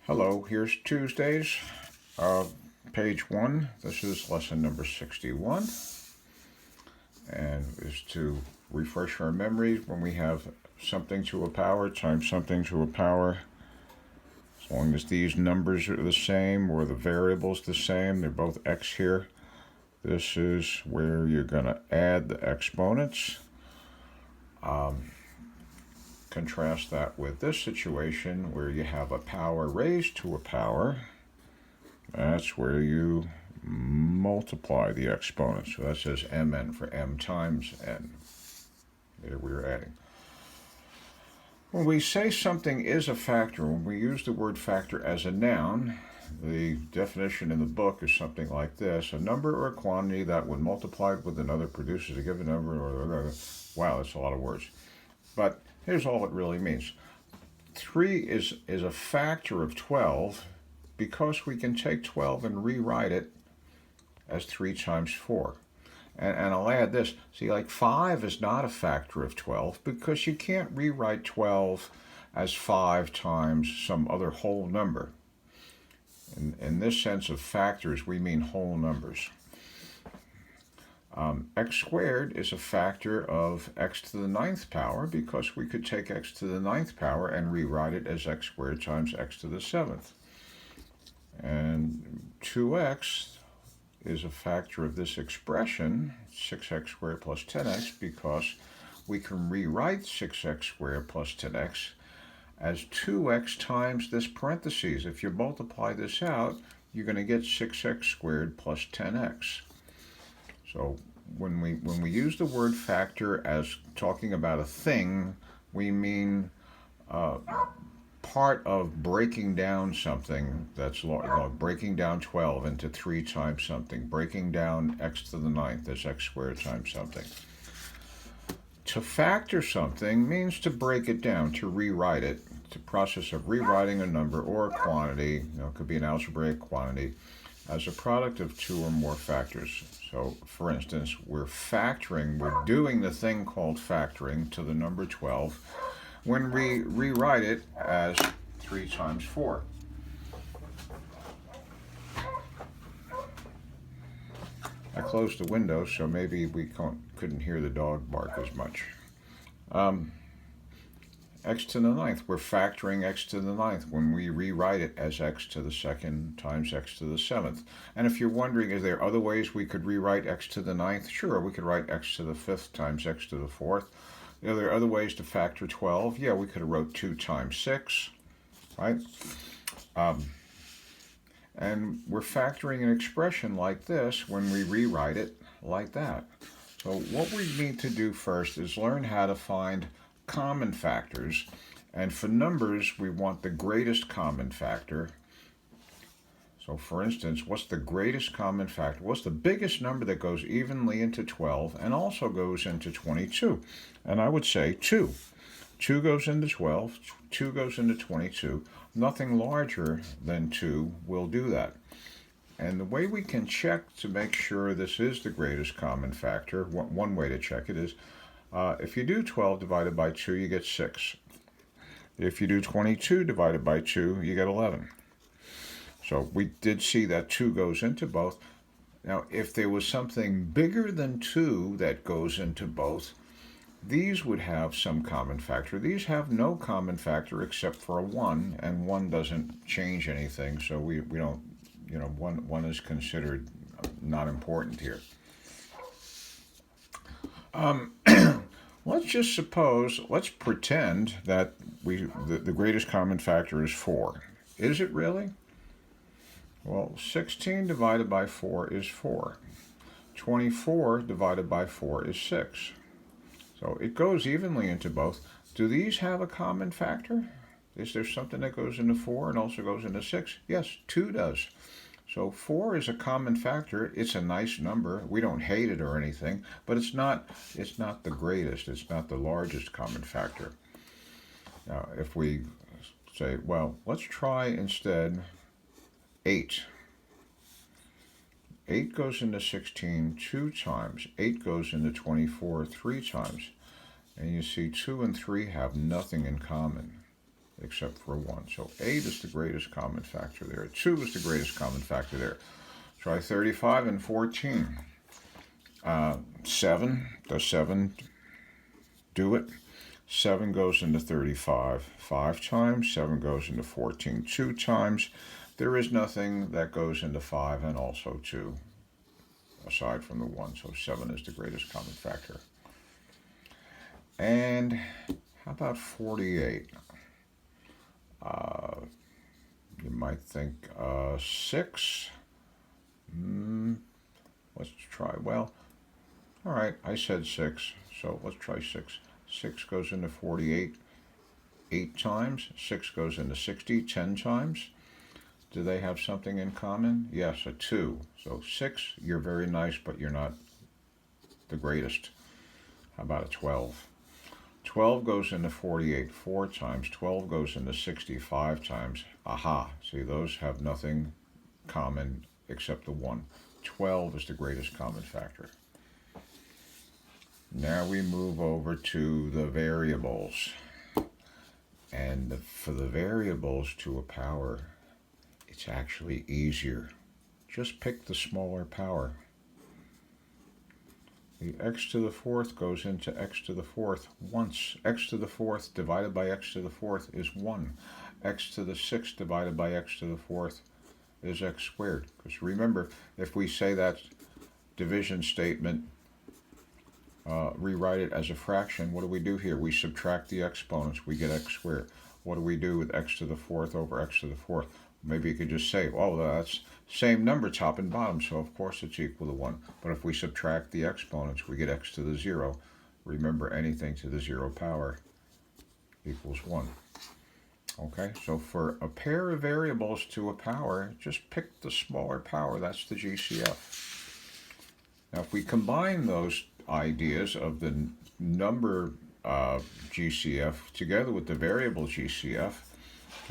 Hello, here's Tuesdays, page 1. This is lesson number 61, and is to refresh our memories when we have something to a power times something to a power. As long as these numbers are the same or the variable's the same, they're both x here. This is where you're going to add the exponents. Contrast that with this situation where you have a power raised to a power. That's where you multiply the exponent. So that says mn for m times n. There we're adding. When we say something is a factor, when we use the word factor as a noun, the definition in the book is something like this: a number or a quantity that when multiplied with another produces a given number or wow, that's a lot of words. But here's all it really means. 3 is a factor of 12 because we can take 12 and rewrite it as 3 times 4. And I'll add this. See, like 5 is not a factor of 12 because you can't rewrite 12 as 5 times some other whole number. In this sense of factors, we mean whole numbers. X squared is a factor of x to the 9th power because we could take x to the 9th power and rewrite it as x squared times x to the 7th. And 2x is a factor of this expression, 6x squared plus 10x, because we can rewrite 6x squared plus 10x as 2x times this parentheses. If you multiply this out, you're going to get 6x squared plus 10x. So when we use the word factor as talking about a thing, we mean part of breaking down something that's breaking down 12 into 3 times something, breaking down x to the 9th as x squared times something. To factor something means to break it down, to rewrite it. It's a process of rewriting a number or a quantity, it could be an algebraic quantity, as a product of 2 or more factors. So, for instance, we're doing the thing called factoring to the number 12 when we rewrite it as 3 times 4. I closed the window, so maybe we couldn't hear the dog bark as much. X to the 9th. We're factoring x to the 9th when we rewrite it as x to the 2nd times x to the 7th. And if you're wondering, is there other ways we could rewrite x to the 9th? Sure, we could write x to the 5th times x to the 4th. Are there other ways to factor 12? Yeah, we could have wrote 2 times 6, right? And we're factoring an expression like this when we rewrite it like that. So what we need to do first is learn how to find common factors, and for numbers we want the greatest common factor. So for instance, what's the greatest common factor? What's the biggest number that goes evenly into 12 and also goes into 22? And I would say 2. 2 goes into 12, 2 goes into 22. Nothing larger than 2 will do that. And the way we can check to make sure this is the greatest common factor, one way to check it is, if you do 12 divided by 2, you get 6. If you do 22 divided by 2, you get 11. So we did see that 2 goes into both. Now, if there was something bigger than 2 that goes into both, these would have some common factor. These have no common factor except for a 1, and 1 doesn't change anything, so we don't, 1 is considered not important here. Let's pretend that the greatest common factor is 4. Is it really? Well, 16 divided by 4 is 4. 24 divided by 4 is 6. So it goes evenly into both. Do these have a common factor? Is there something that goes into 4 and also goes into 6? Yes, 2 does. So 4 is a common factor. It's a nice number. We don't hate it or anything, but it's not the greatest. It's not the largest common factor. Now, if we say, well, let's try instead 8. 8 goes into 16 2 times. 8 goes into 24 3 times. And you see 2 and 3 have nothing in common. except for a 1. So 8 is the greatest common factor there. 2 is the greatest common factor there. Try 35 and 14. 7, does 7 do it? 7 goes into 35 5 times. 7 goes into 14 2 times. There is nothing that goes into 5 and also 2, aside from the 1. So 7 is the greatest common factor. And how about 48? You might think 6. Let's try, well, all right, I said 6, so let's try 6. 6 goes into 48 8 times. 6 goes into 60 10 times. Do they have something in common? Yes, a 2. So 6, you're very nice, but you're not the greatest. How about a 12? 12 goes into 48 4 times. 12 goes into 65 times. Aha, see, those have nothing common except the 1. 12 is the greatest common factor. Now we move over to the variables. And for the variables to a power, it's actually easier. Just pick the smaller power. The x to the 4th goes into x to the 4th once. X to the 4th divided by x to the 4th is 1. X to the 6th divided by x to the 4th is x squared. Because remember, if we say that division statement, rewrite it as a fraction, what do we do here? We subtract the exponents, we get x squared. What do we do with x to the 4th over x to the 4th? Maybe you could just say, oh, that's same number top and bottom, so of course it's equal to 1. But if we subtract the exponents, we get x to the 0. Remember, anything to the 0 power equals 1. Okay, so for a pair of variables to a power, just pick the smaller power. That's the GCF. Now, if we combine those ideas of the number GCF together with the variable GCF,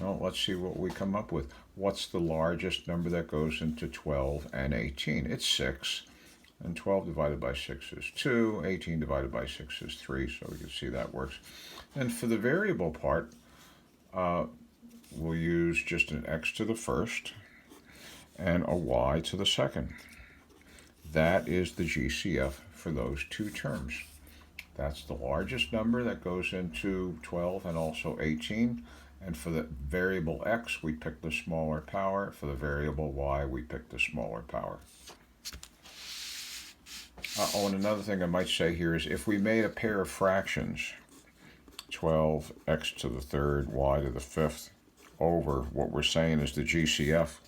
well, let's see what we come up with. What's the largest number that goes into 12 and 18? It's 6. And 12 divided by 6 is 2. 18 divided by 6 is 3. So we can see that works. And for the variable part, we'll use just an x to the 1st and a y to the 2nd. That is the GCF for those two terms. That's the largest number that goes into 12 and also 18. And for the variable x, we pick the smaller power. For the variable y, we pick the smaller power. Oh, and another thing I might say here is if we made a pair of fractions, 12 x to the 3rd, y to the 5th, over what we're saying is the GCF,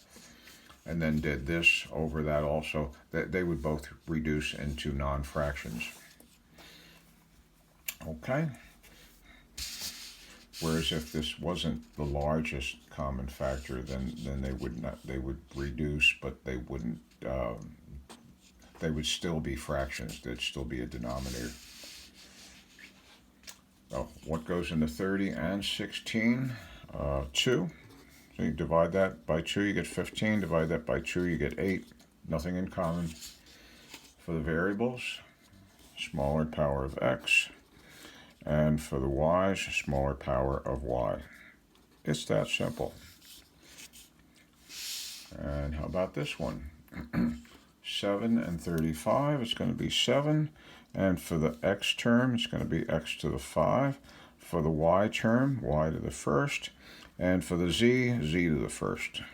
and then did this over that also, that they would both reduce into non-fractions. Okay? Whereas if this wasn't the largest common factor, then they would reduce, but they wouldn't, they would still be fractions. There'd still be a denominator. Oh, what goes into 30 and 16? 2. So you divide that by 2, you get 15. Divide that by 2, you get 8. Nothing in common. For the variables, smaller power of x. And for the y's, smaller power of y. It's that simple. And how about this one? 7 and 35, it's going to be 7. And for the x term, it's going to be x to the 5. For the y term, y to the 1st. And for the z, z to the 1st.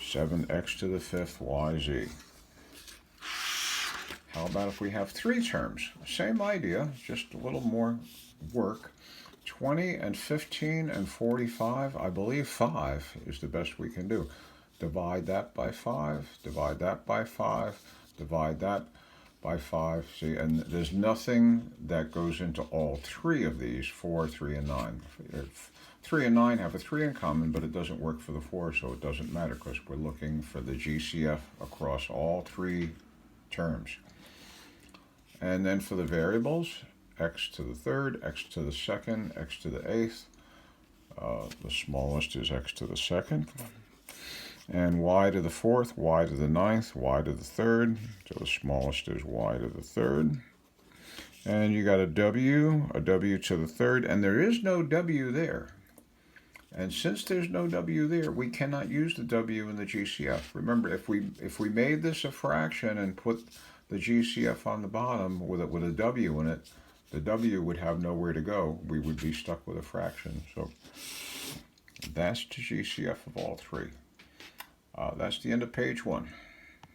7x to the 5th, yz. How about if we have 3 terms? Same idea, just a little more work. 20 and 15 and 45, I believe 5 is the best we can do. Divide that by 5, divide that by 5, divide that by 5. See, and there's nothing that goes into all 3 of these, 4, 3, and 9. 3 and 9 have a 3 in common, but it doesn't work for the 4, so it doesn't matter because we're looking for the GCF across all 3 terms. And then for the variables, x to the 3rd, x to the 2nd, x to the 8th. The smallest is x to the 2nd. And y to the 4th, y to the 9th, y to the 3rd. So the smallest is y to the 3rd. And you got a w to the 3rd, and there is no w there. And since there's no W there, we cannot use the W in the GCF. Remember, if we made this a fraction and put the GCF on the bottom with a W in it, the W would have nowhere to go. We would be stuck with a fraction. So that's the GCF of all three. That's the end of page 1.